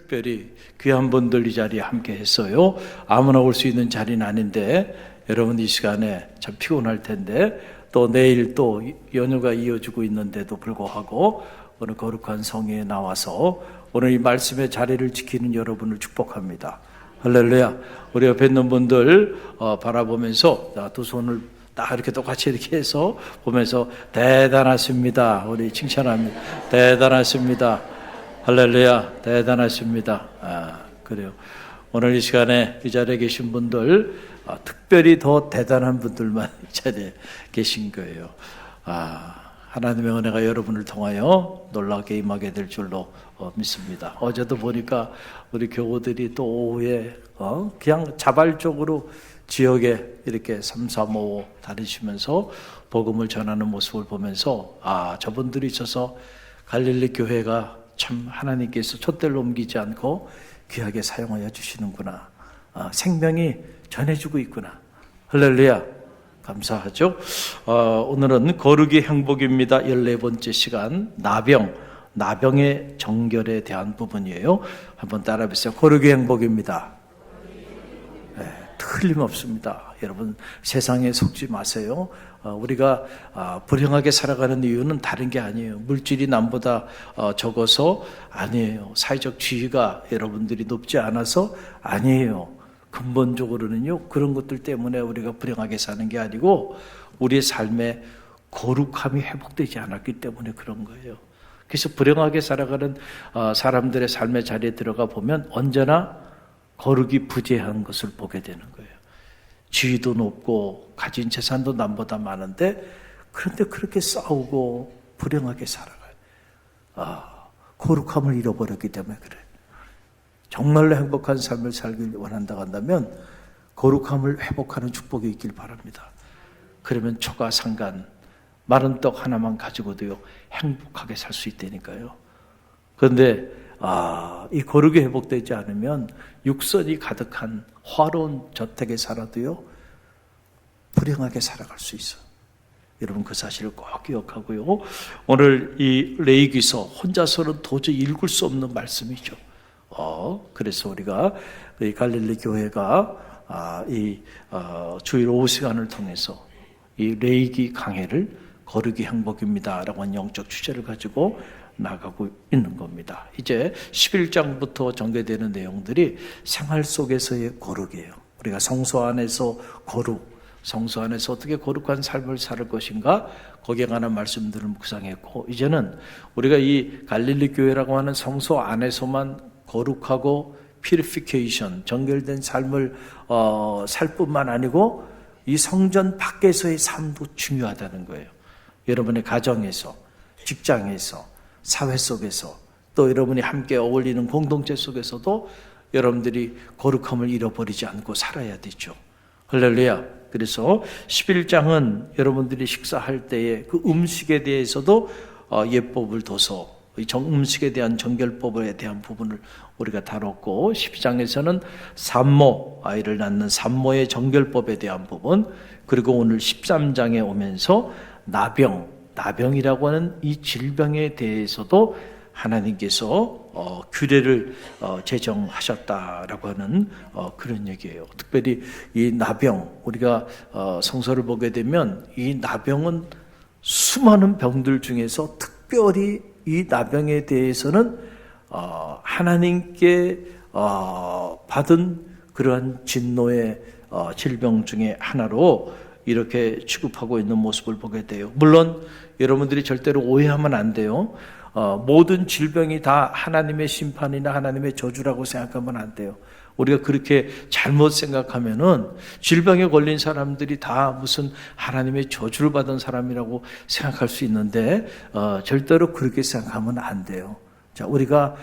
특별히 귀한 분들 이 자리에 함께 했어요. 아무나 올 수 있는 자리는 아닌데 여러분 이 시간에 참 피곤할 텐데 또 내일 또 연휴가 이어지고 있는데도 불구하고 오늘 거룩한 성회에 나와서 오늘 이 말씀의 자리를 지키는 여러분을 축복합니다. 할렐루야. 우리 옆에 있는 분들 바라보면서 두 손을 딱 이렇게 똑같이 이렇게 해서 보면서 대단하십니다. 우리 칭찬합니다. 대단하십니다. 할렐루야. 대단하십니다. 그래요. 오늘 이 시간에 이 자리에 계신 분들 특별히 더 대단한 분들만 이 자리에 계신 거예요. 하나님의 은혜가 여러분을 통하여 놀랍게 임하게 될 줄로 믿습니다. 어제도 보니까 우리 교우들이 또 오후에 그냥 자발적으로 지역에 이렇게 335 다니시면서 복음을 전하는 모습을 보면서 저분들이 있어서 갈릴리 교회가 참 하나님께서 촛대를 옮기지 않고 귀하게 사용하여 주시는구나. 생명이 전해주고 있구나. 할렐루야. 감사하죠. 오늘은 거룩의 행복입니다. 14번째 시간 나병의 정결에 대한 부분이에요. 한번 따라해보세요. 거룩의 행복입니다. 네, 틀림없습니다. 여러분 세상에 속지 마세요. 우리가 불행하게 살아가는 이유는 다른 게 아니에요. 물질이 남보다 적어서 아니에요. 사회적 지위가 여러분들이 높지 않아서 아니에요. 근본적으로는요, 그런 것들 때문에 우리가 불행하게 사는 게 아니고 우리의 삶에 거룩함이 회복되지 않았기 때문에 그런 거예요. 그래서 불행하게 살아가는 사람들의 삶의 자리에 들어가 보면 언제나 거룩이 부재한 것을 보게 되는 거예요. 지위도 높고 가진 재산도 남보다 많은데 그런데 그렇게 싸우고 불행하게 살아가요. 거룩함을 잃어버렸기 때문에 그래요. 정말로 행복한 삶을 살길 원한다고 한다면 거룩함을 회복하는 축복이 있길 바랍니다. 그러면 초가 상간 마른 떡 하나만 가지고도요 행복하게 살 수 있다니까요. 그런데 이 거룩이 회복되지 않으면 육선이 가득한 화로운 저택에 살아도요 불행하게 살아갈 수 있어요. 여러분 그 사실을 꼭 기억하고요. 오늘 이 레위기서 혼자서는 도저히 읽을 수 없는 말씀이죠. 그래서 우리가 이 갈릴리 교회가 주일 오후 시간을 통해서 이 레위기 강해를 거룩이 행복입니다라고 하는 영적 주제를 가지고 나가고 있는 겁니다. 이제 11장부터 전개되는 내용들이 생활 속에서의 거룩이에요. 우리가 성소 안에서 성소 안에서 어떻게 거룩한 삶을 살 것인가 거기에 관한 말씀들을 묵상했고 이제는 우리가 이 갈릴리 교회라고 하는 성소 안에서만 거룩하고 purification, 정결된 삶을 살 뿐만 아니고 이 성전 밖에서의 삶도 중요하다는 거예요. 여러분의 가정에서, 직장에서, 사회 속에서 또 여러분이 함께 어울리는 공동체 속에서도 여러분들이 거룩함을 잃어버리지 않고 살아야 되죠. 할렐루야. 그래서 11장은 여러분들이 식사할 때의 그 음식에 대해서도 예법을 둬서 음식에 대한 정결법에 대한 부분을 우리가 다뤘고 12장에서는 산모, 아이를 낳는 산모의 정결법에 대한 부분, 그리고 오늘 13장에 오면서 나병이라고 하는 이 질병에 대해서도 하나님께서 규례를 제정하셨다라고 하는 그런 얘기예요. 특별히 이 나병, 우리가 성서를 보게 되면 이 나병은 수많은 병들 중에서 특별히 이 나병에 대해서는 하나님께 받은 그러한 진노의 질병 중에 하나로 이렇게 취급하고 있는 모습을 보게 돼요. 물론 여러분들이 절대로 오해하면 안 돼요. 모든 질병이 다 하나님의 심판이나 하나님의 저주라고 생각하면 안 돼요. 우리가 그렇게 잘못 생각하면은 질병에 걸린 사람들이 다 무슨 하나님의 저주를 받은 사람이라고 생각할 수 있는데 절대로 그렇게 생각하면 안 돼요. 자, 우리가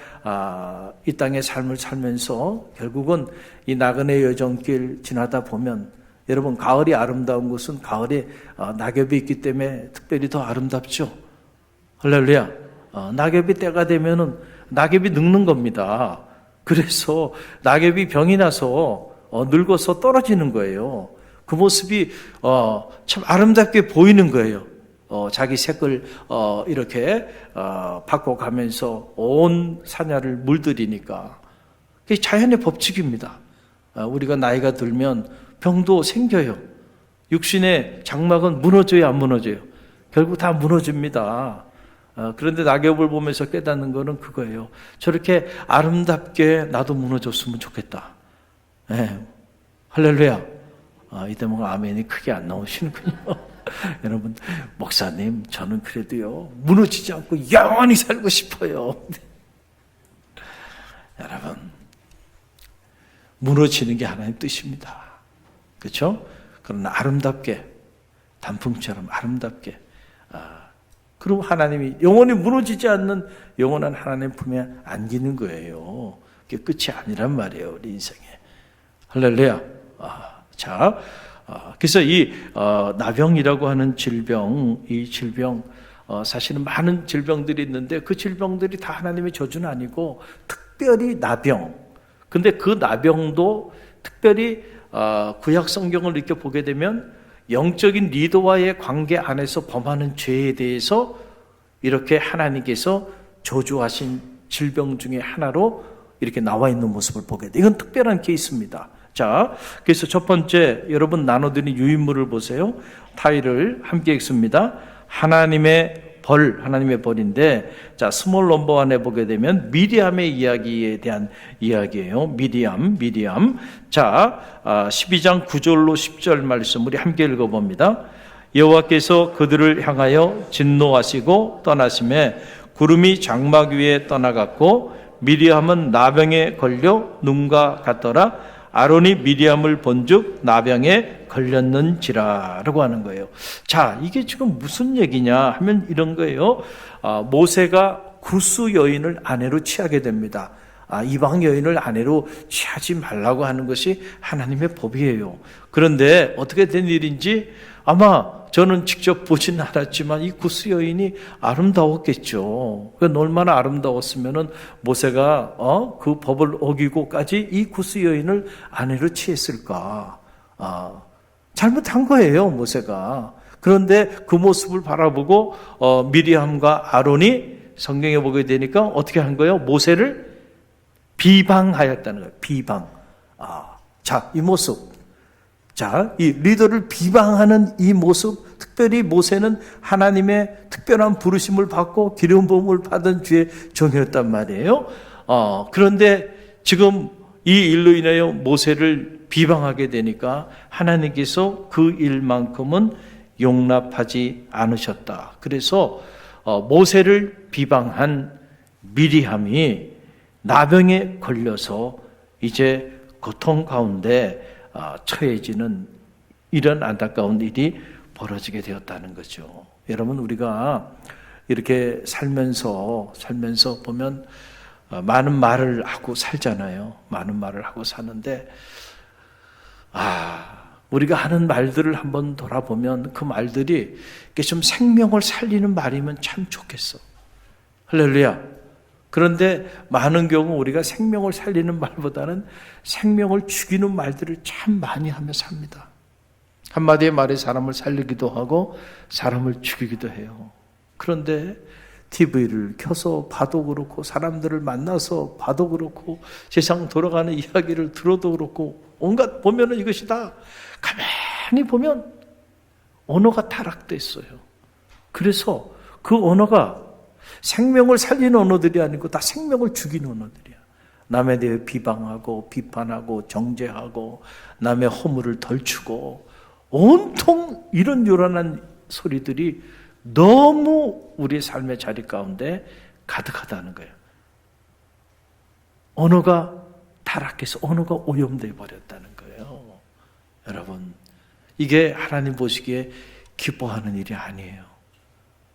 이 땅의 삶을 살면서 결국은 이 나그네 여정길 지나다 보면 여러분 가을이 아름다운 것은 가을에 낙엽이 있기 때문에 특별히 더 아름답죠. 할렐루야. 낙엽이 때가 되면은 낙엽이 늙는 겁니다. 그래서 낙엽이 병이 나서 늙어서 떨어지는 거예요. 그 모습이 참 아름답게 보이는 거예요. 자기 색을 이렇게 바꿔가면서 온 산야를 물들이니까 그게 자연의 법칙입니다. 우리가 나이가 들면 병도 생겨요. 육신의 장막은 무너져요, 안 무너져요? 결국 다 무너집니다. 그런데 낙엽을 보면서 깨닫는 거는 그거예요. 저렇게 아름답게 나도 무너졌으면 좋겠다. 네. 할렐루야. 이때 뭔가 아멘이 크게 안 나오시는군요. 여러분, 목사님, 저는 그래도요, 무너지지 않고 영원히 살고 싶어요. 여러분, 무너지는 게 하나님 뜻입니다. 그렇죠? 그러나 아름답게, 단풍처럼 아름답게, 그리고 하나님이 영원히 무너지지 않는 영원한 하나님 품에 안기는 거예요. 그게 끝이 아니란 말이에요, 우리 인생에. 할렐루야. 그래서 이 나병이라고 하는 질병, 이 질병, 사실은 많은 질병들이 있는데 그 질병들이 다 하나님의 저주는 아니고 특별히 나병. 근데 그 나병도 특별히 구약 성경을 이렇게 보게 되면 영적인 리더와의 관계 안에서 범하는 죄에 대해서 이렇게 하나님께서 저주하신 질병 중에 하나로 이렇게 나와 있는 모습을 보게 돼요. 이건 특별한 케이스입니다. 자, 그래서 첫 번째 여러분 나눠드린 유인물을 보세요. 타일을 함께 읽습니다. 하나님의 벌인데, 자, 스몰 넘버 1에 보게 되면 미리암의 이야기에 대한 이야기예요. 미리암. 자, 12장 9절로 10절 말씀 우리 함께 읽어봅니다. 여호와께서 그들을 향하여 진노하시고 떠나심에 구름이 장막 위에 떠나갔고 미리암은 나병에 걸려 눈과 같더라. 아론이 미리암을 본즉 나병에 걸렸는지라라고 하는 거예요. 자, 이게 지금 무슨 얘기냐 하면 이런 거예요. 모세가 구스 여인을 아내로 취하게 됩니다. 이방 여인을 아내로 취하지 말라고 하는 것이 하나님의 법이에요. 그런데 어떻게 된 일인지 아마 저는 직접 보진 않았지만 이 구스 여인이 아름다웠겠죠. 얼마나 아름다웠으면은 모세가 그 법을 어기고까지 이 구스 여인을 아내로 취했을까? 잘못한 거예요, 모세가. 그런데 그 모습을 바라보고 미리암과 아론이 성경에 보게 되니까 어떻게 한 거예요? 모세를 비방하였다는 거예요. 비방. 자, 이 모습. 자, 이 리더를 비방하는 이 모습, 특별히 모세는 하나님의 특별한 부르심을 받고 기름 부음을 받은 주의 종이었단 말이에요. 그런데 지금 이 일로 인하여 모세를 비방하게 되니까 하나님께서 그 일만큼은 용납하지 않으셨다. 그래서 모세를 비방한 미리암이 나병에 걸려서 이제 고통 가운데 처해지는 이런 안타까운 일이 벌어지게 되었다는 거죠. 여러분, 우리가 이렇게 살면서 보면 많은 말을 하고 살잖아요. 많은 말을 하고 사는데 우리가 하는 말들을 한번 돌아보면 그 말들이 좀 생명을 살리는 말이면 참 좋겠어. 할렐루야. 그런데 많은 경우 우리가 생명을 살리는 말보다는 생명을 죽이는 말들을 참 많이 하며 삽니다. 한마디의 말에 사람을 살리기도 하고 사람을 죽이기도 해요. 그런데 TV를 켜서 봐도 그렇고 사람들을 만나서 봐도 그렇고 세상 돌아가는 이야기를 들어도 그렇고 온갖 보면은 이것이 다 가만히 보면 언어가 타락됐어요. 그래서 그 언어가 생명을 살리는 언어들이 아니고 다 생명을 죽이는 언어들이야. 남에 대해 비방하고 비판하고 정죄하고 남의 허물을 덜추고 온통 이런 요란한 소리들이 너무 우리의 삶의 자리 가운데 가득하다는 거예요. 언어가 타락해서 언어가 오염되어 버렸다는 거예요. 여러분, 이게 하나님 보시기에 기뻐하는 일이 아니에요.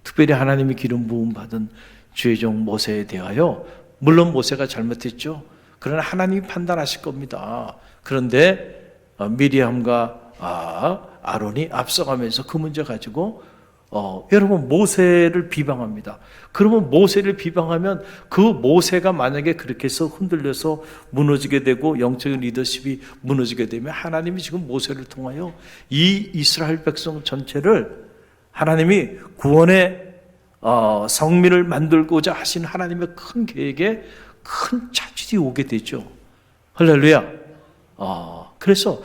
특별히 하나님이 기름 부음 받은 주의 종 모세에 대하여 물론 모세가 잘못했죠. 그러나 하나님이 판단하실 겁니다. 그런데 미리암과 아론이 앞서가면서 그 문제 가지고 여러분 모세를 비방합니다. 그러면 모세를 비방하면 그 모세가 만약에 그렇게 해서 흔들려서 무너지게 되고 영적인 리더십이 무너지게 되면 하나님이 지금 모세를 통하여 이 이스라엘 백성 전체를 하나님이 구원의 성민을 만들고자 하신 하나님의 큰 계획에 큰 차질이 오게 되죠. 할렐루야. 그래서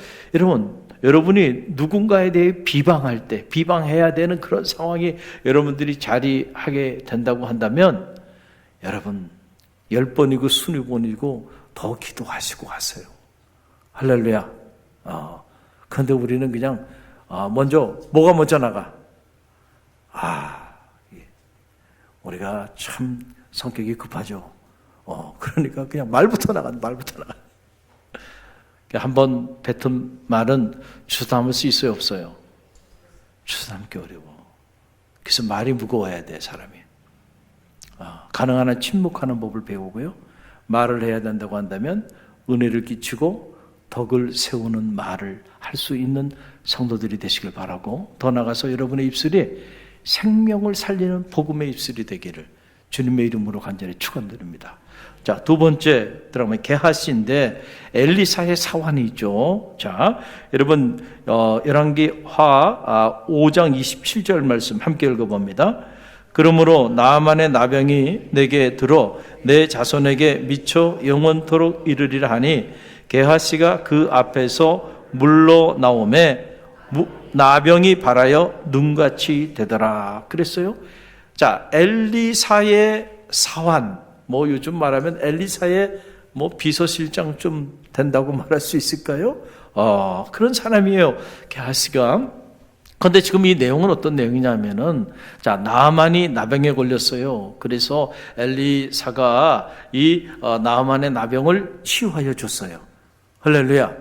여러분이 누군가에 대해 비방할 때, 비방해야 되는 그런 상황이 여러분들이 자리하게 된다고 한다면 여러분 10번이고 20번이고 더 기도하시고 하세요. 할렐루야. 그런데 우리는 그냥 뭐가 먼저 나가? 우리가 참 성격이 급하죠. 그러니까 그냥 말부터 나가. 한번 뱉은 말은 주워 담을 수 있어요, 없어요? 주워 담기 어려워. 그래서 말이 무거워야 돼, 사람이. 가능한 한 침묵하는 법을 배우고요. 말을 해야 된다고 한다면 은혜를 끼치고 덕을 세우는 말을 할 수 있는 성도들이 되시길 바라고, 더 나아가서 여러분의 입술이 생명을 살리는 복음의 입술이 되기를 주님의 이름으로 간절히 축원드립니다. 자, 두 번째 드라마의 게하시인데 엘리사의 사환이죠. 자, 여러분 열왕기하 5장 27절 말씀 함께 읽어봅니다. 그러므로 나아만의 나병이 내게 들어 내 자손에게 미쳐 영원토록 이르리라 하니 게하시가 그 앞에서 물러나오매 나병이 발하여 눈같이 되더라. 그랬어요. 자, 엘리사의 사환, 요즘 말하면 엘리사의 비서실장 좀 된다고 말할 수 있을까요? 그런 사람이에요, 게하시가. 그런데 지금 이 내용은 어떤 내용이냐면은, 자, 나아만이 나병에 걸렸어요. 그래서 엘리사가 이 나아만의 나병을 치유하여 줬어요. 할렐루야.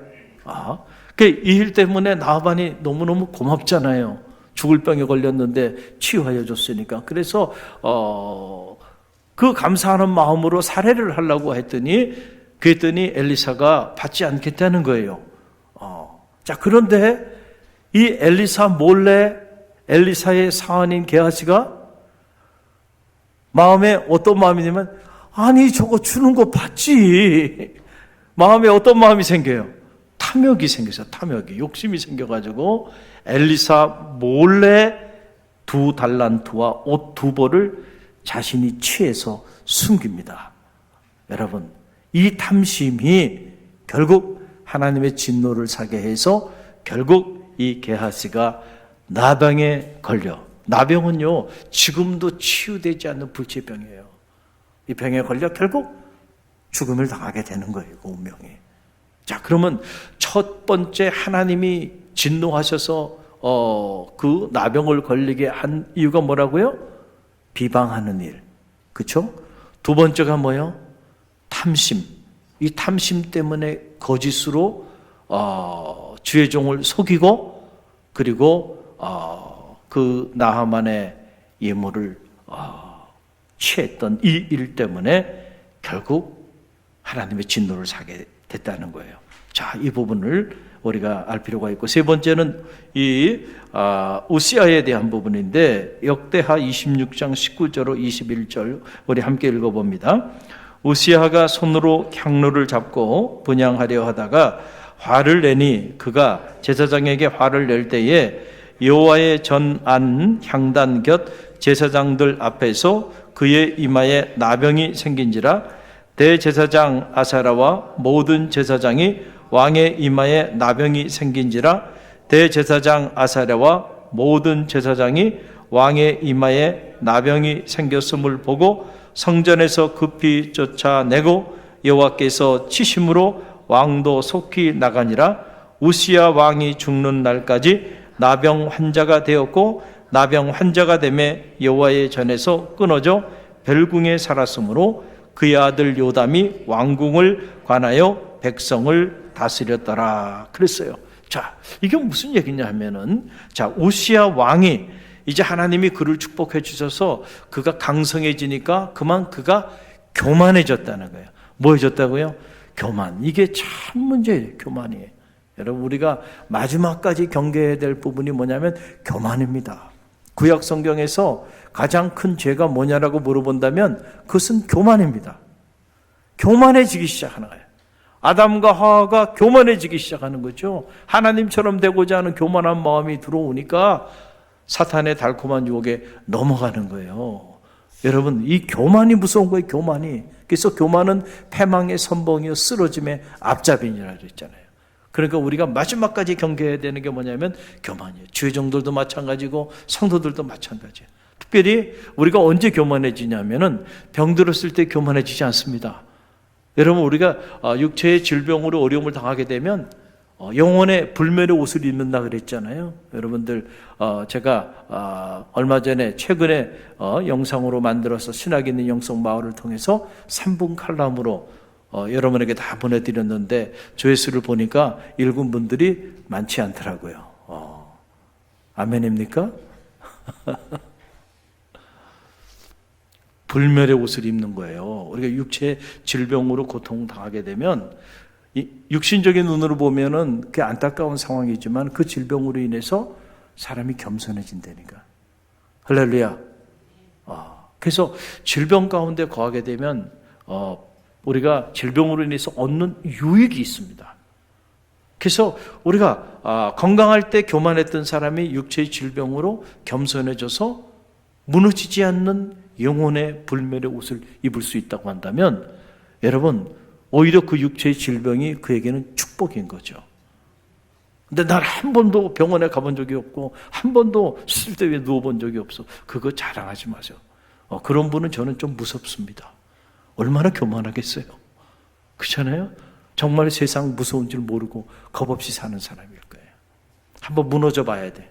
이 일 때문에 나아만이 너무너무 고맙잖아요. 죽을 병에 걸렸는데 치유하여 줬으니까. 그래서 그 감사하는 마음으로 살해를 하려고 그랬더니 엘리사가 받지 않겠다는 거예요. 자, 그런데 이 엘리사 몰래 엘리사의 사환인 게하시가 마음에 어떤 마음이냐면, 아니 저거 주는 거 봤지. 마음에 어떤 마음이 생겨요? 탐욕이 생겨서, 욕심이 생겨가지고 엘리사 몰래 2달란트와 옷 2벌을 자신이 취해서 숨깁니다. 여러분, 이 탐심이 결국 하나님의 진노를 사게 해서 결국 이 게하시가 나병에 걸려. 나병은요, 지금도 치유되지 않는 불치병이에요. 이 병에 걸려 결국 죽음을 당하게 되는 거예요, 그 운명이. 자, 그러면 첫 번째 하나님이 진노하셔서 그 나병을 걸리게 한 이유가 뭐라고요? 비방하는 일. 그렇죠? 두 번째가 뭐예요? 탐심. 이 탐심 때문에 거짓으로 주의 종을 속이고, 그리고 그 나하만의 예물을 취했던 이 일 때문에 결국 하나님의 진노를 사게 됐다는 거예요. 자, 이 부분을 우리가 알 필요가 있고, 세 번째는 이 우시아에 대한 부분인데 역대하 26장 19절로 21절 우리 함께 읽어봅니다. 우시아가 손으로 향로를 잡고 분향하려 하다가 화를 내니 그가 제사장에게 화를 낼 때에 여호와의 전안 향단 곁 제사장들 앞에서 그의 이마에 나병이 생긴지라 대제사장 아사라와 모든 제사장이 왕의 이마에 나병이 생긴지라 대제사장 아사랴와 모든 제사장이 왕의 이마에 나병이 생겼음을 보고 성전에서 급히 쫓아내고 여호와께서 치심으로 왕도 속히 나가니라. 우시야 왕이 죽는 날까지 나병 환자가 되었고 나병 환자가 되매 여호와의 전에서 끊어져 벨궁에 살았으므로 그의 아들 요담이 왕궁을 관하여 백성을 다스렸더라. 그랬어요. 자, 이게 무슨 얘기냐 하면은, 자, 우시야 왕이 이제 하나님이 그를 축복해 주셔서 그가 강성해지니까 그만 그가 교만해졌다는 거예요. 뭐 해졌다고요? 교만. 이게 참 문제예요. 교만이. 여러분, 우리가 마지막까지 경계해야 될 부분이 뭐냐면 교만입니다. 구약 성경에서 가장 큰 죄가 뭐냐라고 물어본다면 그것은 교만입니다. 교만해지기 시작하는 거예요. 아담과 하와가 교만해지기 시작하는 거죠. 하나님처럼 되고자 하는 교만한 마음이 들어오니까 사탄의 달콤한 유혹에 넘어가는 거예요. 여러분, 이 교만이 무서운 거예요. 그래서 교만은 패망의 선봉이요 쓰러짐의 앞잡이니라 그랬잖아요. 그러니까 우리가 마지막까지 경계해야 되는 게 뭐냐면 교만이에요. 주의종들도 마찬가지고 성도들도 마찬가지예요. 특별히 우리가 언제 교만해지냐면은 병들었을 때 교만해지지 않습니다. 여러분, 우리가 육체의 질병으로 어려움을 당하게 되면 영혼의 불멸의 옷을 입는다 그랬잖아요. 여러분들, 제가 얼마 전에 최근에 영상으로 만들어서 신학 있는 영성 마을을 통해서 3분 칼럼으로 여러분에게 다 보내드렸는데 조회수를 보니까 읽은 분들이 많지 않더라고요. 아멘입니까? 불멸의 옷을 입는 거예요. 우리가 육체 질병으로 고통당하게 되면 육신적인 눈으로 보면은 그게 안타까운 상황이지만 그 질병으로 인해서 사람이 겸손해진다니까. 할렐루야. 그래서 질병 가운데 거하게 되면 우리가 질병으로 인해서 얻는 유익이 있습니다. 그래서 우리가 건강할 때 교만했던 사람이 육체의 질병으로 겸손해져서 무너지지 않는 영혼의 불멸의 옷을 입을 수 있다고 한다면 여러분, 오히려 그 육체의 질병이 그에게는 축복인 거죠. 근데 난 한 번도 병원에 가본 적이 없고 한 번도 수술대에 누워본 적이 없어. 그거 자랑하지 마세요. 그런 분은 저는 좀 무섭습니다. 얼마나 교만하겠어요. 그렇잖아요? 정말 세상 무서운 줄 모르고 겁없이 사는 사람일 거예요. 한번 무너져 봐야 돼.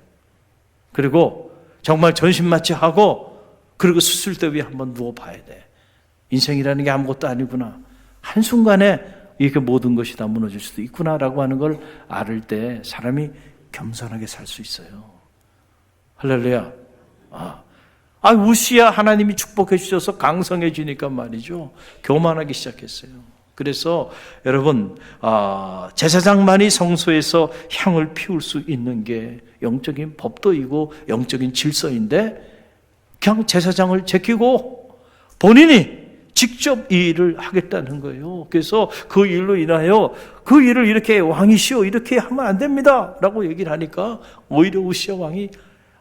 그리고 정말 전신마취하고 그리고 수술대 위에 한번 누워봐야 돼. 인생이라는 게 아무것도 아니구나. 한순간에 이렇게 모든 것이 다 무너질 수도 있구나라고 하는 걸 알을 때 사람이 겸손하게 살 수 있어요. 할렐루야. 우시야 하나님이 축복해 주셔서 강성해지니까 말이죠. 교만하기 시작했어요. 그래서 여러분, 제사장만이 성소에서 향을 피울 수 있는 게 영적인 법도이고 영적인 질서인데 그냥 제사장을 제키고 본인이 직접 이 일을 하겠다는 거예요. 그래서 그 일로 인하여 그 일을 이렇게 왕이시오 이렇게 하면 안 됩니다 라고 얘기를 하니까 오히려 우시야 왕이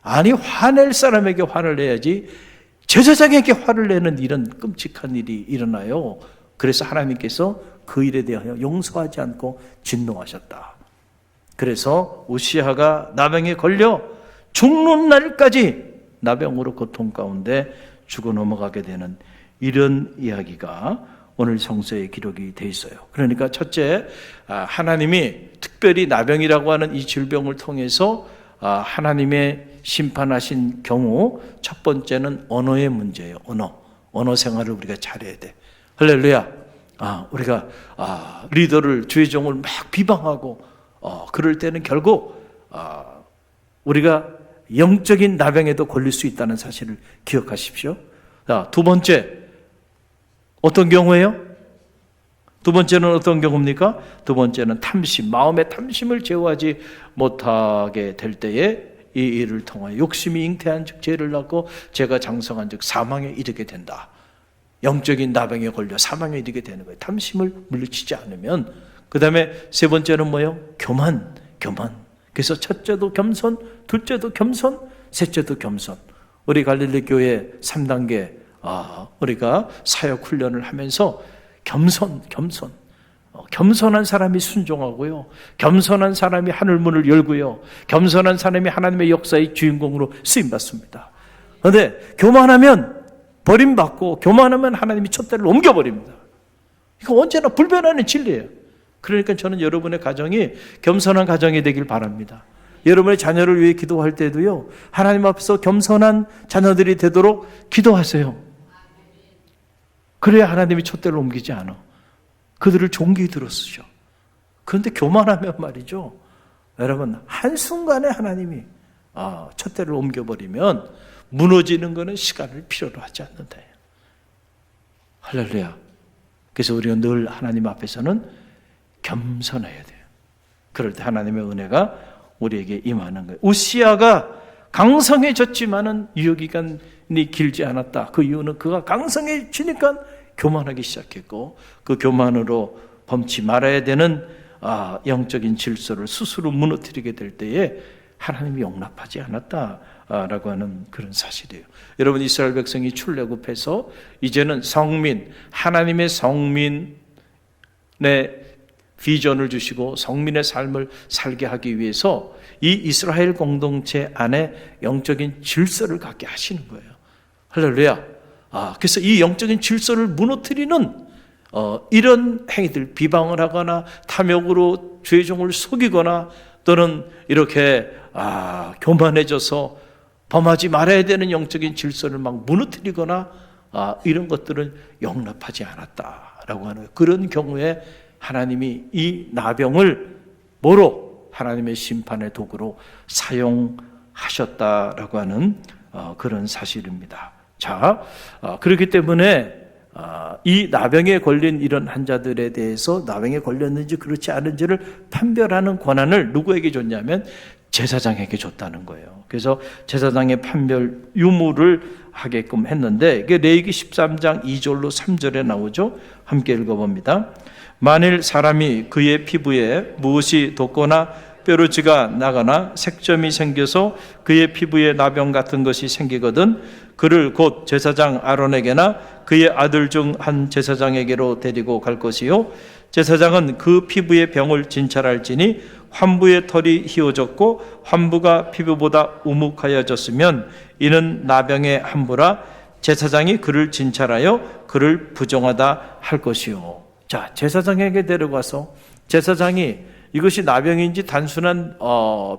아니 화낼 사람에게 화를 내야지 제사장에게 화를 내는 이런 끔찍한 일이 일어나요. 그래서 하나님께서 그 일에 대하여 용서하지 않고 진노하셨다. 그래서 우시야가 나병에 걸려 죽는 날까지 나병으로 고통 가운데 죽어 넘어가게 되는 이런 이야기가 오늘 성서에 기록이 돼 있어요. 그러니까 첫째, 하나님이 특별히 나병이라고 하는 이 질병을 통해서 하나님의 심판하신 경우 첫 번째는 언어의 문제예요. 언어 생활을 우리가 잘해야 돼. 할렐루야. 우리가 리더를 주의 종을 막 비방하고 그럴 때는 결국 우리가 영적인 나병에도 걸릴 수 있다는 사실을 기억하십시오. 자, 두 번째, 어떤 경우예요? 두 번째는 어떤 경우입니까? 두 번째는 탐심, 마음의 탐심을 제어하지 못하게 될 때에 이 일을 통하여 욕심이 잉태한 즉 죄를 낳고 죄가 장성한 즉 사망에 이르게 된다. 영적인 나병에 걸려 사망에 이르게 되는 거예요. 탐심을 물리치지 않으면. 그 다음에 세 번째는 뭐예요? 교만. 그래서 첫째도 겸손, 둘째도 겸손, 셋째도 겸손. 우리 갈릴리 교회 3단계 우리가 사역 훈련을 하면서 겸손한 사람이 순종하고요, 겸손한 사람이 하늘 문을 열고요, 겸손한 사람이 하나님의 역사의 주인공으로 쓰임받습니다. 그런데 교만하면 버림받고 교만하면 하나님이 촛대를 옮겨버립니다. 이거 언제나 불변하는 진리예요. 그러니까 저는 여러분의 가정이 겸손한 가정이 되길 바랍니다. 여러분의 자녀를 위해 기도할 때도요, 하나님 앞에서 겸손한 자녀들이 되도록 기도하세요. 그래야 하나님이 촛대를 옮기지 않아. 그들을 종기 들어 쓰죠. 그런데 교만하면 말이죠, 여러분 한순간에 하나님이 촛대를 옮겨버리면 무너지는 것은 시간을 필요로 하지 않는다. 할렐루야. 그래서 우리가 늘 하나님 앞에서는 겸손해야 돼요. 그럴 때 하나님의 은혜가 우리에게 임하는 거예요. 우시야가 강성해졌지만은 유효기간이 길지 않았다. 그 이유는 그가 강성해지니까 교만하기 시작했고, 그 교만으로 범치 말아야 되는 영적인 질서를 스스로 무너뜨리게 될 때에 하나님이 용납하지 않았다. 라고 하는 그런 사실이에요. 여러분, 이스라엘 백성이 출애굽해서 이제는 성민, 하나님의 성민의 비전을 주시고 성민의 삶을 살게 하기 위해서 이 이스라엘 공동체 안에 영적인 질서를 갖게 하시는 거예요. 할렐루야. 그래서 이 영적인 질서를 무너뜨리는 이런 행위들, 비방을 하거나 탐욕으로 주의 종을 속이거나 또는 이렇게 교만해져서 범하지 말아야 되는 영적인 질서를 막 무너뜨리거나 이런 것들은 용납하지 않았다라고 하는, 그런 경우에 하나님이 이 나병을 뭐로? 하나님의 심판의 도구로 사용하셨다라고 하는 그런 사실입니다. 자, 그렇기 때문에 이 나병에 걸린 이런 환자들에 대해서 나병에 걸렸는지 그렇지 않은지를 판별하는 권한을 누구에게 줬냐면 제사장에게 줬다는 거예요. 그래서 제사장의 판별 유무를 하게끔 했는데, 이게 레위기 13장 2절로 3절에 나오죠. 함께 읽어봅니다. 만일 사람이 그의 피부에 무엇이 돋거나 뾰루지가 나거나 색점이 생겨서 그의 피부에 나병 같은 것이 생기거든 그를 곧 제사장 아론에게나 그의 아들 중 한 제사장에게로 데리고 갈 것이요, 제사장은 그 피부의 병을 진찰할지니 환부의 털이 휘어졌고 환부가 피부보다 우묵하여졌으면 이는 나병의 함부라 제사장이 그를 진찰하여 그를 부정하다 할 것이요. 자, 제사장에게 데려가서 제사장이 이것이 나병인지 단순한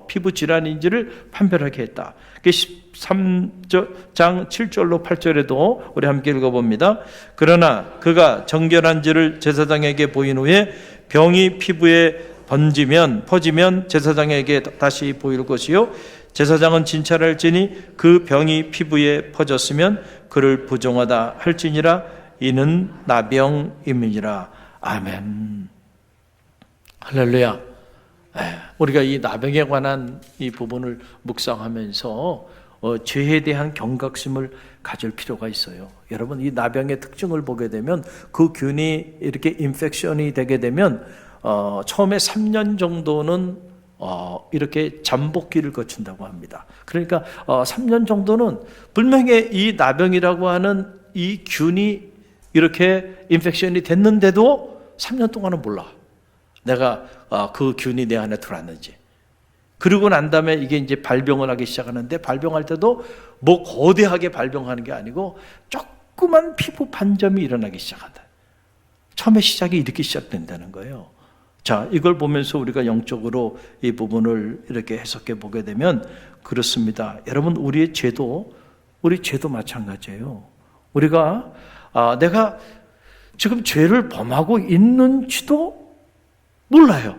피부 질환인지를 판별하게 했다. 13장 7절로 8절에도 우리 함께 읽어봅니다. 그러나 그가 정결한지를 제사장에게 보인 후에 병이 피부에 퍼지면 제사장에게 다시 보일 것이요, 제사장은 진찰할지니 그 병이 피부에 퍼졌으면 그를 부정하다 할지니라. 이는 나병임이니라. 아멘. 할렐루야. 우리가 이 나병에 관한 이 부분을 묵상하면서 죄에 대한 경각심을 가질 필요가 있어요. 여러분, 이 나병의 특징을 보게 되면 그 균이 이렇게 인펙션이 되게 되면 처음에 3년 정도는 이렇게 잠복기를 거친다고 합니다. 그러니까 3년 정도는 분명히 이 나병이라고 하는 이 균이 이렇게 인펙션이 됐는데도 3년 동안은 몰라. 내가 그 균이 내 안에 들어왔는지. 그러고 난 다음에 이게 이제 발병을 하기 시작하는데, 발병할 때도 뭐 거대하게 발병하는 게 아니고 조그만 피부 반점이 일어나기 시작한다. 처음에 시작이 이렇게 시작된다는 거예요. 자, 이걸 보면서 우리가 영적으로 이 부분을 이렇게 해석해 보게 되면 그렇습니다. 여러분, 우리 죄도 마찬가지예요. 우리가 내가 지금 죄를 범하고 있는지도 몰라요.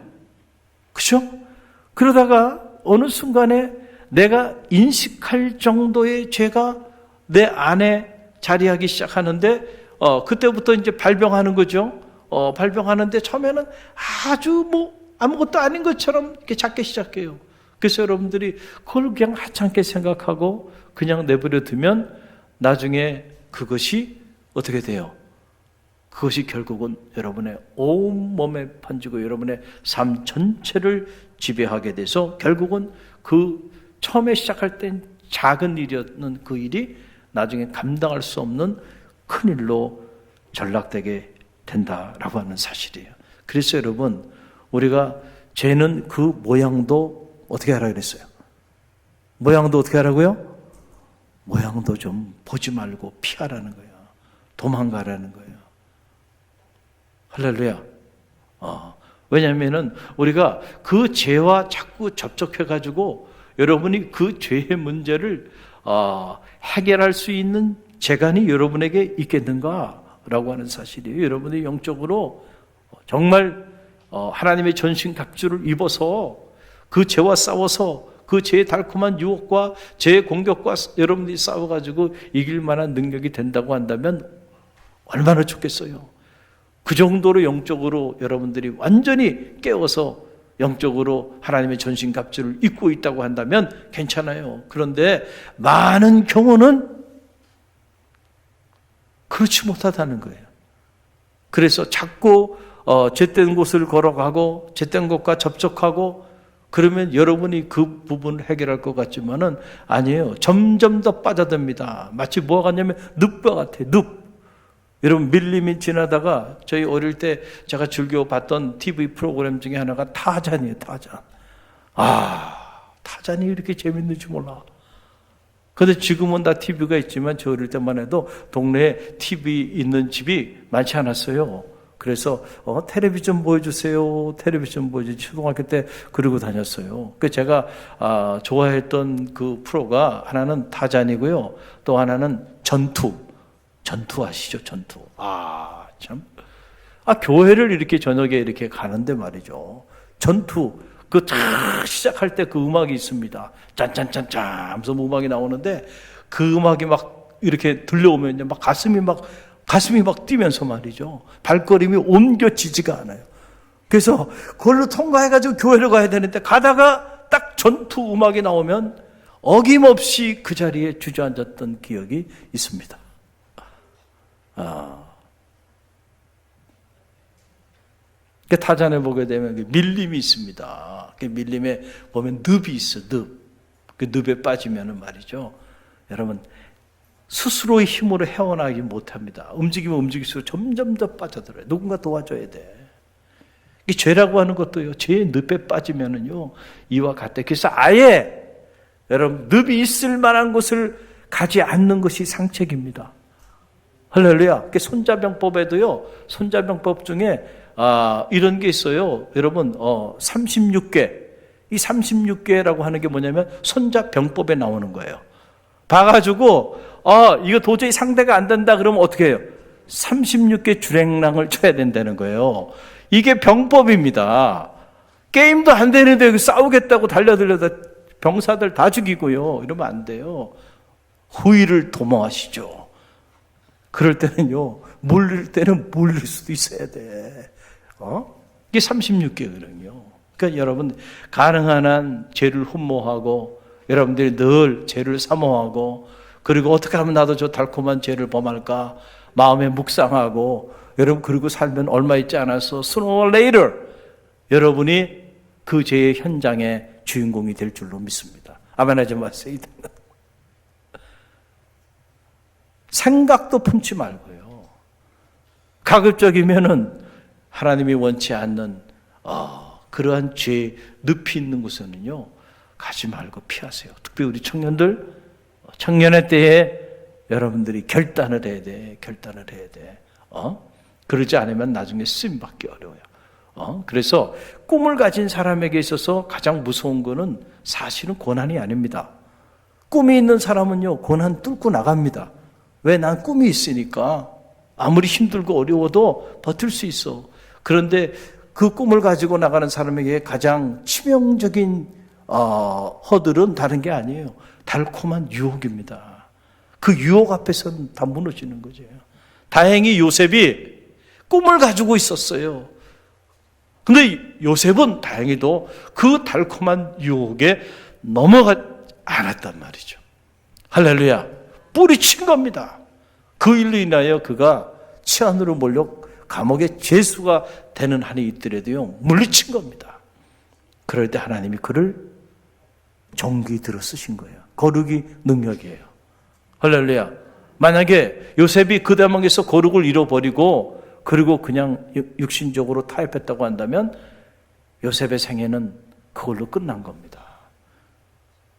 그렇죠? 그러다가 어느 순간에 내가 인식할 정도의 죄가 내 안에 자리하기 시작하는데 그때부터 이제 발병하는 거죠. 발병하는데 처음에는 아주 뭐 아무것도 아닌 것처럼 이렇게 작게 시작해요. 그래서 여러분들이 그걸 그냥 하찮게 생각하고 그냥 내버려 두면 나중에 그것이 어떻게 돼요? 그것이 결국은 여러분의 온 몸에 번지고 여러분의 삶 전체를 지배하게 돼서 결국은 그 처음에 시작할 땐 작은 일이었는 그 일이 나중에 감당할 수 없는 큰 일로 전락되게 된다라고 하는 사실이에요. 그래서 여러분, 우리가 죄는 그 모양도 어떻게 하라 그랬어요? 모양도 어떻게 하라고요? 모양도 좀 보지 말고 피하라는 거예요. 도망가라는 거예요. 할렐루야. 왜냐하면은 우리가 그 죄와 자꾸 접촉해가지고 여러분이 그 죄의 문제를 해결할 수 있는 재간이 여러분에게 있겠는가라고 하는 사실이에요. 여러분이 영적으로 정말 하나님의 전신갑주를 입어서 그 죄와 싸워서 그 죄의 달콤한 유혹과 죄의 공격과 여러분들이 싸워가지고 이길 만한 능력이 된다고 한다면 얼마나 좋겠어요. 그 정도로 영적으로 여러분들이 완전히 깨어서 영적으로 하나님의 전신갑주를 입고 있다고 한다면 괜찮아요. 그런데 많은 경우는 그렇지 못하다는 거예요. 그래서 자꾸 죄된 곳을 걸어가고 죄된 곳과 접촉하고 그러면 여러분이 그 부분을 해결할 것 같지만은 아니에요. 점점 더 빠져듭니다. 마치 뭐가 같냐면 늪과 같아요. 늪. 여러분 밀림이 지나다가 저희 어릴 때 제가 즐겨 봤던 TV 프로그램 중에 하나가 타잔이에요. 타잔. 타잔이 이렇게 재밌는지 몰라. 근데 지금은 다 TV가 있지만 저 어릴 때만 해도 동네에 TV 있는 집이 많지 않았어요. 그래서 텔레비전 보여주세요. 텔레비전 보여주세요. 초등학교 때 그러고 다녔어요. 그 제가 좋아했던 그 프로가 하나는 타잔이고요. 또 하나는 전투. 전투 아시죠? 전투. 참. 교회를 이렇게 저녁에 이렇게 가는데 말이죠. 전투. 그 시작할 때 그 음악이 있습니다. 짠짠짠짠 하면서 음악이 나오는데 그 음악이 막 이렇게 들려오면 막 가슴이 막 뛰면서 말이죠. 발걸음이 옮겨지지가 않아요. 그래서 그걸로 통과해가지고 교회를 가야 되는데 가다가 딱 전투 음악이 나오면 어김없이 그 자리에 주저앉았던 기억이 있습니다. 타잔에 보게 되면 밀림이 있습니다. 그 밀림에 보면 늪이 있어, 늪. 그 늪에 빠지면은 말이죠. 여러분, 스스로의 힘으로 헤어나기 못합니다. 움직이면 움직일수록 점점 더 빠져들어요. 누군가 도와줘야 돼. 이 죄라고 하는 것도요, 죄의 늪에 빠지면은요, 이와 같아. 그래서 아예, 여러분, 늪이 있을 만한 곳을 가지 않는 것이 상책입니다. 할렐루야. 손자병법에도요, 손자병법 중에 이런 게 있어요. 여러분, 36개. 이 36개라고 하는 게 뭐냐면 손자병법에 나오는 거예요. 봐가지고, 이거 도저히 상대가 안 된다 그러면 어떻게 해요? 36개 주랭랑을 쳐야 된다는 거예요. 이게 병법입니다. 게임도 안 되는데 싸우겠다고 달려들려다 병사들 다 죽이고요. 이러면 안 돼요. 후위를 도모하시죠. 그럴 때는요, 물릴 때는 물릴 수도 있어야 돼. 이게 36개거든요. 그러니까 여러분, 가능한 한 죄를 흠모하고, 여러분들이 늘 죄를 사모하고, 그리고 어떻게 하면 나도 저 달콤한 죄를 범할까? 마음에 묵상하고, 여러분, 그리고 살면 얼마 있지 않아서, sooner or later, 여러분이 그 죄의 현장의 주인공이 될 줄로 믿습니다. 아멘 하지 마세요. 생각도 품지 말고요. 가급적이면은 하나님이 원치 않는 그러한 죄 늪이 있는 곳에는요 가지 말고 피하세요. 특별히 우리 청년들 청년의 때에 여러분들이 결단을 해야 돼. 결단을 해야 돼. 그러지 않으면 나중에 쓰임 받기 어려워요. 그래서 꿈을 가진 사람에게 있어서 가장 무서운 거는 사실은 고난이 아닙니다. 꿈이 있는 사람은요 고난 뚫고 나갑니다. 왜? 난 꿈이 있으니까 아무리 힘들고 어려워도 버틸 수 있어. 그런데 그 꿈을 가지고 나가는 사람에게 가장 치명적인 허들은 다른 게 아니에요. 달콤한 유혹입니다. 그 유혹 앞에서는 다 무너지는 거죠. 다행히 요셉이 꿈을 가지고 있었어요. 근데 요셉은 다행히도 그 달콤한 유혹에 넘어가지 않았단 말이죠. 할렐루야. 뿌리친 겁니다. 그 일로 인하여 그가 치안으로 몰려 감옥의 죄수가 되는 한이 있더라도요 물리친 겁니다. 그럴 때 하나님이 그를 정기 들어 쓰신 거예요. 거룩이 능력이에요. 할렐루야. 만약에 요셉이 그 대목에서 거룩을 잃어버리고 그리고 그냥 육신적으로 타협했다고 한다면 요셉의 생애는 그걸로 끝난 겁니다.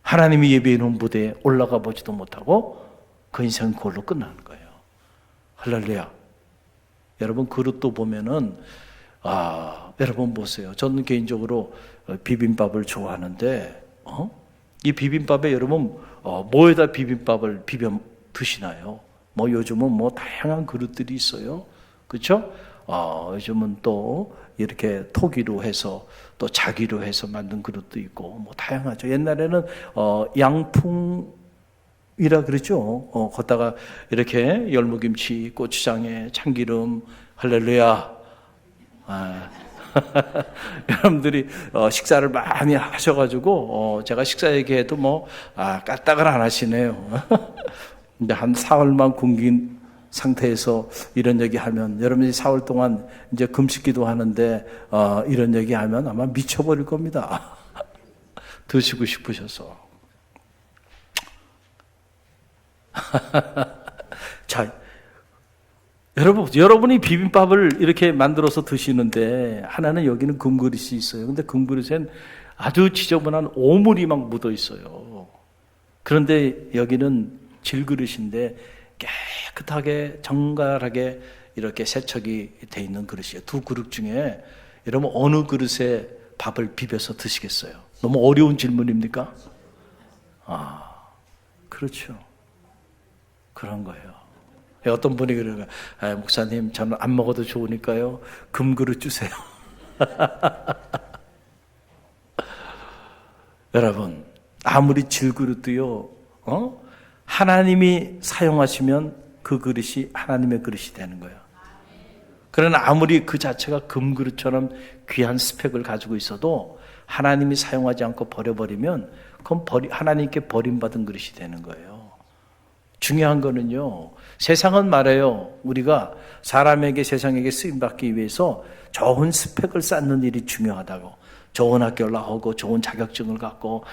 하나님이 예비해 놓은 무대에 올라가 보지도 못하고 그 인생은 그걸로 끝나는 거예요. 할렐루야. 여러분 그릇도 보면은 여러분 보세요. 저는 개인적으로 비빔밥을 좋아하는데 이 비빔밥에 여러분 뭐에다 비빔밥을 비벼 드시나요? 뭐 요즘은 뭐 다양한 그릇들이 있어요. 그렇죠? 요즘은 또 이렇게 토기로 해서 또 자기로 해서 만든 그릇도 있고 뭐 다양하죠. 옛날에는 양풍이라 그러죠. 걷다가 이렇게 열무김치, 고추장에 참기름, 할렐루야. 여러분들이 식사를 많이 하셔가지고 제가 식사 얘기해도 뭐 까딱을 안 하시네요. 근데 한 사흘만 굶긴 상태에서 이런 얘기하면 여러분이 사흘 동안 이제 금식기도 하는데 이런 얘기하면 아마 미쳐버릴 겁니다. 드시고 싶으셔서. 자, 여러분이 비빔밥을 이렇게 만들어서 드시는데 하나는 여기는 금그릇이 있어요. 근데 금그릇엔 아주 지저분한 오물이 막 묻어 있어요. 그런데 여기는 질그릇인데 깨끗하게 정갈하게 이렇게 세척이 돼 있는 그릇이에요. 두 그릇 중에 여러분 어느 그릇에 밥을 비벼서 드시겠어요? 너무 어려운 질문입니까? 그렇죠. 그런 거예요. 어떤 분이 그러면 목사님 저는 안 먹어도 좋으니까요 금그릇 주세요. 여러분 아무리 질그릇도요 하나님이 사용하시면 그 그릇이 하나님의 그릇이 되는 거예요. 그러나 아무리 그 자체가 금그릇처럼 귀한 스펙을 가지고 있어도 하나님이 사용하지 않고 버려버리면 그건 하나님께 버림받은 그릇이 되는 거예요. 중요한 거는요, 세상은 말해요, 우리가 사람에게 세상에게 쓰임받기 위해서 좋은 스펙을 쌓는 일이 중요하다고. 좋은 학교를 나오고 좋은 자격증을 갖고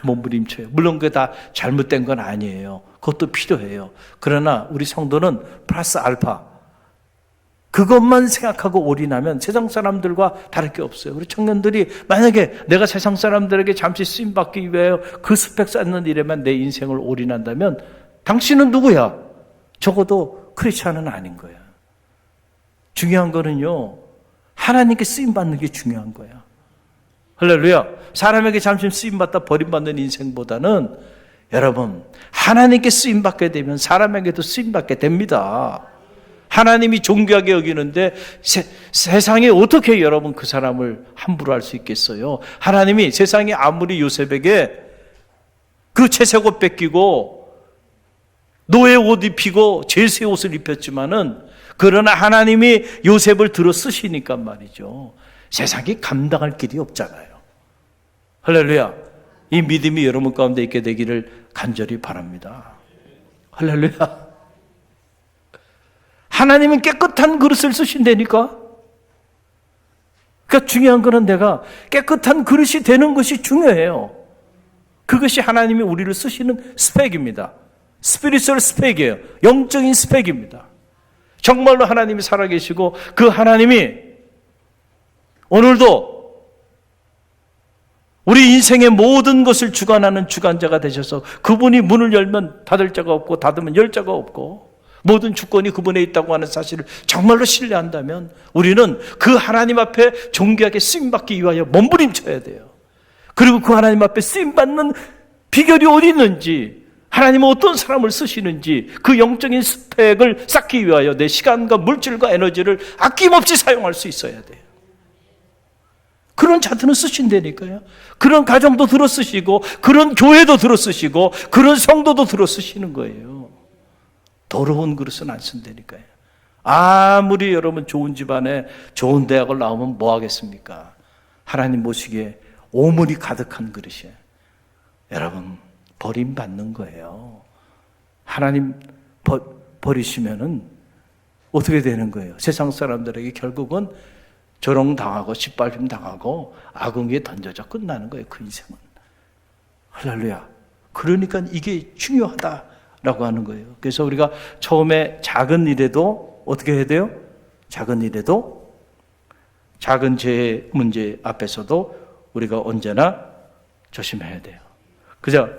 몸부림쳐요. 물론 그게 다 잘못된 건 아니에요. 그것도 필요해요. 그러나 우리 성도는 플러스 알파 그것만 생각하고 올인하면 세상 사람들과 다를 게 없어요. 우리 청년들이 만약에 내가 세상 사람들에게 잠시 쓰임받기 위하여 그 스펙 쌓는 일에만 내 인생을 올인한다면 당신은 누구야? 적어도 크리스찬은 아닌 거야. 중요한 거는요, 하나님께 쓰임받는 게 중요한 거야. 할렐루야. 사람에게 잠시 쓰임받다 버림받는 인생보다는 여러분 하나님께 쓰임받게 되면 사람에게도 쓰임받게 됩니다. 하나님이 존귀하게 여기는데 세상에 어떻게 여러분 그 사람을 함부로 할 수 있겠어요? 하나님이 세상에 아무리 요셉에게 그 채색 옷 뺏기고 노예 옷 입히고 제수의 옷을 입혔지만은 그러나 하나님이 요셉을 들어 쓰시니까 말이죠. 세상이 감당할 길이 없잖아요. 할렐루야. 이 믿음이 여러분 가운데 있게 되기를 간절히 바랍니다. 할렐루야. 하나님은 깨끗한 그릇을 쓰신다니까. 그러니까 중요한 거는 내가 깨끗한 그릇이 되는 것이 중요해요. 그것이 하나님이 우리를 쓰시는 스펙입니다. 스피리추얼 스펙이에요. 영적인 스펙입니다. 정말로 하나님이 살아계시고 그 하나님이 오늘도 우리 인생의 모든 것을 주관하는 주관자가 되셔서 그분이 문을 열면 닫을 자가 없고 닫으면 열 자가 없고 모든 주권이 그분에 있다고 하는 사실을 정말로 신뢰한다면 우리는 그 하나님 앞에 존귀하게 쓰임받기 위하여 몸부림쳐야 돼요. 그리고 그 하나님 앞에 쓰임받는 비결이 어디 있는지, 하나님은 어떤 사람을 쓰시는지 그 영적인 스펙을 쌓기 위하여 내 시간과 물질과 에너지를 아낌없이 사용할 수 있어야 돼요. 그런 자들은 쓰신다니까요. 그런 가정도 들어 쓰시고 그런 교회도 들어 쓰시고 그런 성도도 들어 쓰시는 거예요. 더러운 그릇은 안 쓴다니까요. 아무리 여러분 좋은 집안에 좋은 대학을 나오면 뭐 하겠습니까? 하나님 보시기에 오물이 가득한 그릇이에요. 여러분 버림받는 거예요. 하나님 버리시면은 어떻게 되는 거예요? 세상 사람들에게 결국은 조롱당하고 짓밟힘 당하고 악응에 던져져 끝나는 거예요. 그 인생은. 할렐루야. 그러니까 이게 중요하다라고 하는 거예요. 그래서 우리가 처음에 작은 일에도 어떻게 해야 돼요? 작은 일에도 작은 죄의 문제 앞에서도 우리가 언제나 조심해야 돼요. 그죠?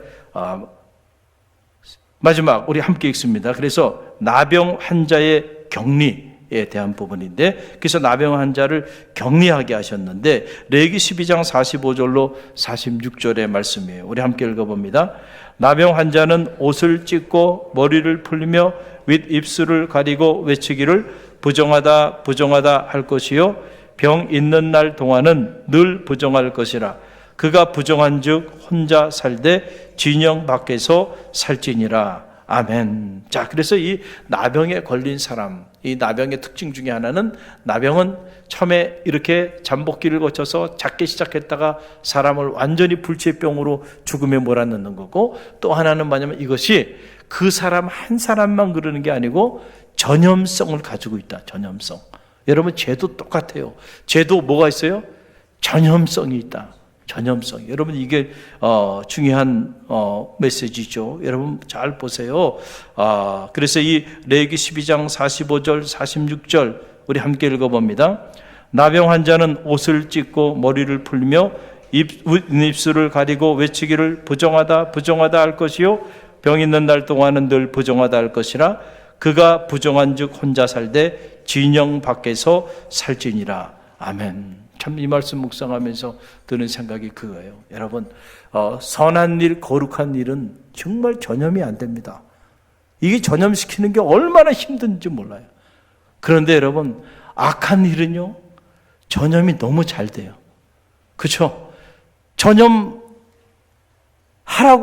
마지막 우리 함께 읽습니다. 그래서 나병 환자의 격리에 대한 부분인데, 그래서 나병 환자를 격리하게 하셨는데 레위기 12장 45절로 46절의 말씀이에요. 우리 함께 읽어봅니다. 나병 환자는 옷을 찢고 머리를 풀리며 윗입술을 가리고 외치기를 부정하다 부정하다 할 것이요 병 있는 날 동안은 늘 부정할 것이라. 그가 부정한즉 혼자 살되 진영 밖에서 살지니라. 아멘. 자, 그래서 이 나병에 걸린 사람, 이 나병의 특징 중에 하나는, 나병은 처음에 이렇게 잠복기를 거쳐서 작게 시작했다가 사람을 완전히 불치병으로 죽음에 몰아넣는 거고, 또 하나는 뭐냐면 이것이 그 사람 한 사람만 그러는 게 아니고 전염성을 가지고 있다. 전염성. 여러분 죄도 똑같아요. 죄도 뭐가 있어요? 전염성이 있다. 전염성. 여러분 이게 중요한 메시지죠. 여러분 잘 보세요. 그래서 이 레위기 12장 45절 46절 우리 함께 읽어봅니다. 나병 환자는 옷을 찢고 머리를 풀며 입술을 가리고 외치기를 부정하다 부정하다 할 것이요 병 있는 날 동안은 늘 부정하다 할 것이라 그가 부정한즉 혼자 살되 진영 밖에서 살지니라. 아멘. 참 이 말씀 묵상하면서 드는 생각이 그거예요. 여러분 선한 일 거룩한 일은 정말 전염이 안 됩니다. 이게 전염시키는 게 얼마나 힘든지 몰라요. 그런데 여러분 악한 일은요 전염이 너무 잘 돼요. 그렇죠? 전염하라고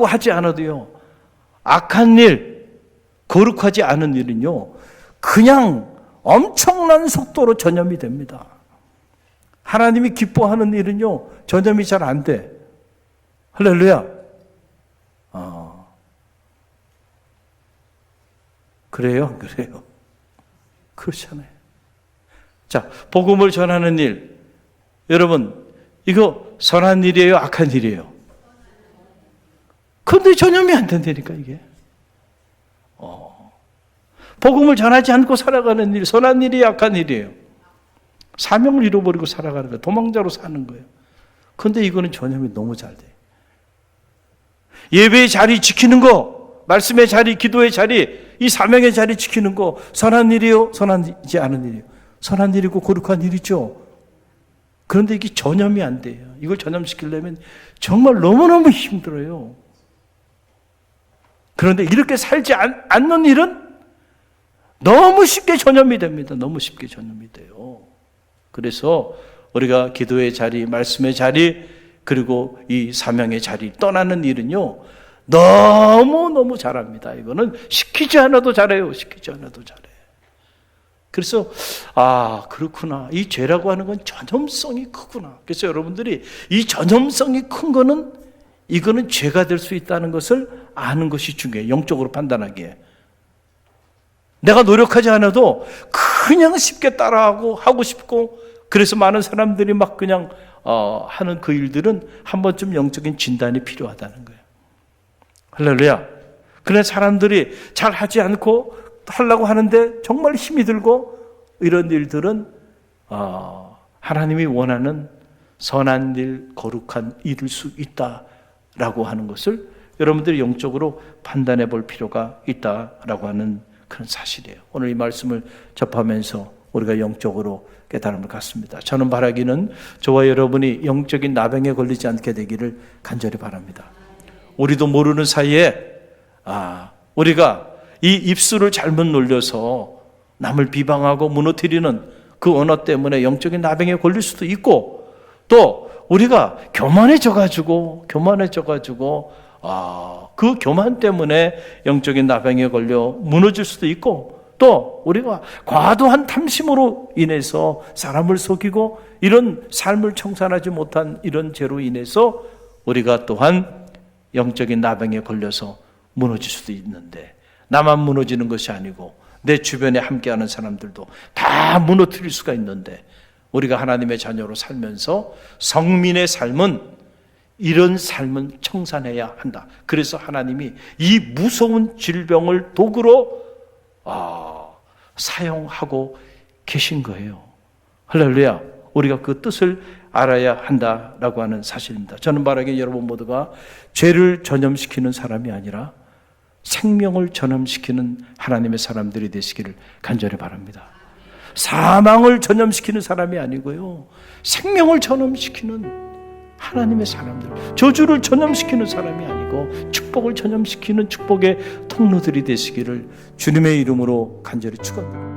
하지 않아도요 악한 일, 거룩하지 않은 일은요 그냥 엄청난 속도로 전염이 됩니다. 하나님이 기뻐하는 일은요 전염이 잘 안 돼. 할렐루야. 그래요? 그래요? 그렇잖아요. 자, 복음을 전하는 일. 여러분, 이거 선한 일이에요? 악한 일이에요? 근데 전염이 안 된다니까, 이게. 복음을 전하지 않고 살아가는 일, 선한 일이에요? 악한 일이에요? 사명을 잃어버리고 살아가는 거예요. 도망자로 사는 거예요. 근데 이거는 전염이 너무 잘 돼요. 예배의 자리 지키는 거, 말씀의 자리, 기도의 자리, 이 사명의 자리 지키는 거, 선한 일이요? 선하지 않은 일이요? 선한 일이고 거룩한 일이죠. 그런데 이게 전염이 안 돼요. 이걸 전염시키려면 정말 너무너무 힘들어요. 그런데 이렇게 살지 않는 일은 너무 쉽게 전염이 됩니다. 너무 쉽게 전염이 돼요. 그래서 우리가 기도의 자리, 말씀의 자리, 그리고 이 사명의 자리 떠나는 일은요 너무너무 잘합니다. 이거는 시키지 않아도 잘해요. 시키지 않아도 잘해요. 그래서 그렇구나. 이 죄라고 하는 건 전염성이 크구나. 그래서 여러분들이 이 전염성이 큰 거는 이거는 죄가 될 수 있다는 것을 아는 것이 중요해요. 영적으로 판단하기에. 내가 노력하지 않아도 그냥 쉽게 따라하고 하고 싶고 그래서 많은 사람들이 막 그냥 하는 그 일들은 한 번쯤 영적인 진단이 필요하다는 거예요. 할렐루야. 그래 사람들이 잘 하지 않고 하려고 하는데 정말 힘이 들고 이런 일들은 하나님이 원하는 선한 일, 거룩한 일일 수 있다라고 하는 것을 여러분들이 영적으로 판단해 볼 필요가 있다라고 하는 그런 사실이에요. 오늘 이 말씀을 접하면서 우리가 영적으로 깨달음을 갖습니다. 저는 바라기는 저와 여러분이 영적인 나병에 걸리지 않게 되기를 간절히 바랍니다. 우리도 모르는 사이에 우리가 이 입술을 잘못 놀려서 남을 비방하고 무너뜨리는 그 언어 때문에 영적인 나병에 걸릴 수도 있고 또 우리가 교만해져가지고 그 교만 때문에 영적인 나병에 걸려 무너질 수도 있고 또 우리가 과도한 탐심으로 인해서 사람을 속이고 이런 삶을 청산하지 못한 이런 죄로 인해서 우리가 또한 영적인 나병에 걸려서 무너질 수도 있는데 나만 무너지는 것이 아니고 내 주변에 함께하는 사람들도 다 무너뜨릴 수가 있는데 우리가 하나님의 자녀로 살면서 성민의 삶은 이런 삶은 청산해야 한다. 그래서 하나님이 이 무서운 질병을 도구로 사용하고 계신 거예요. 할렐루야. 우리가 그 뜻을 알아야 한다라고 하는 사실입니다. 저는 바라기에 여러분 모두가 죄를 전염시키는 사람이 아니라 생명을 전염시키는 하나님의 사람들이 되시기를 간절히 바랍니다. 사망을 전염시키는 사람이 아니고요. 생명을 전염시키는 하나님의 사람들, 저주를 전염시키는 사람이 아니고 축복을 전염시키는 축복의 통로들이 되시기를 주님의 이름으로 간절히 축원합니다.